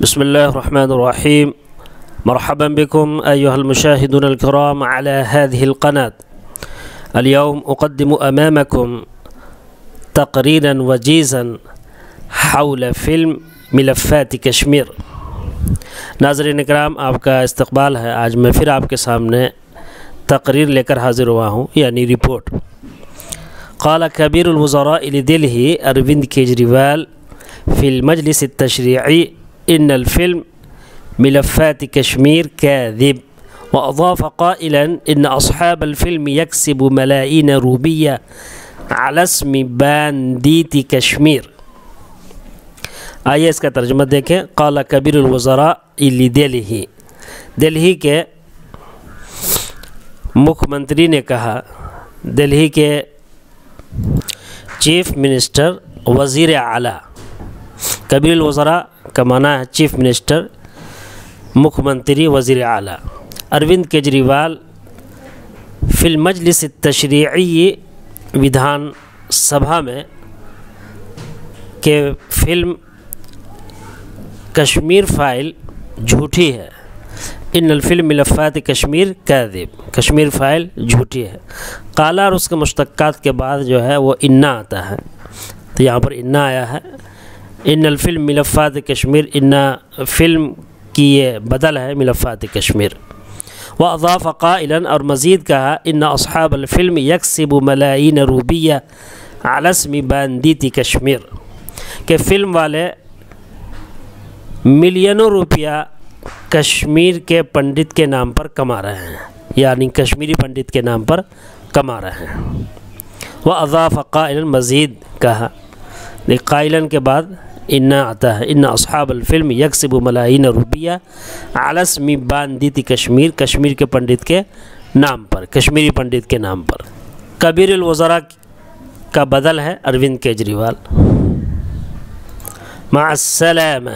بسم الله الرحمن الرحيم. مرحبا بكم أيها المشاهدون الكرام على هذه القناة. اليوم أقدم أمامكم تقريرا وجيزا حول فيلم ملفات کشمیر. ناظرین اکرام، آپ کا استقبال ہے. آج میں پھر آپ کے سامنے تقریر لے کر حاضر ہوا ہوں، یعنی رپورٹ. قال كبير الوزراء لدلهي اروند کیجریوال في المجلس التشريعي إن الفيلم ملفات كشمير كاذب، وأضاف قائلا إن أصحاب الفيلم يكسب ملايين روبية على اسم بانديت كشمير. آئیے اس کا ترجمہ دیکھیں. قال كبير الوزراء لدلهي، دلہی کے مکھ منتری نے کہا، دلہی کے چیف منسٹر، وزیر اعلیٰ. کبیر الوزراء کا معنی ہے چیف منسٹر، مکھ منتری، وزیر اعلیٰ. اروند کیجریوال فی المجلس التشریعی، ودھان سبھا میں، کہ فلم کشمیر فائل جھوٹی ہے. ان الفلم ملفات کشمیر کاذب، کشمیر فائل جھوٹی ہے. قالا اور اس کے مشتقات کے بعد جو ہے وہ انا آتا ہے، تو یہاں پر انا آیا ہے. ان الفلم ملفات کشمیر، انا فلم کی یہ بدل ہے ملفات کشمیر. واضاف قائلا، اور مزید کہا، ان اصحاب الفلم یکسب ملايين روبیہ علی اسم باندیت کشمیر، کہ فلم والے ملینوں روپیہ کشمیر کے پنڈت کے نام پر کما رہے ہیں، یعنی کشمیری پنڈت کے نام پر کما رہے ہیں. واضاف قائلا، مزید کہا، قائلا کے بعد انا آتا ہے. ان اصحاب الفلم یکسب ملايين روبیہ علی اسم باندیت کشمیر، کشمیر کے پنڈت کے نام پر، کشمیری پنڈت کے نام پر. کبیر الوزراء کا بدل ہے اروند کیجریوال. مع السلامہ.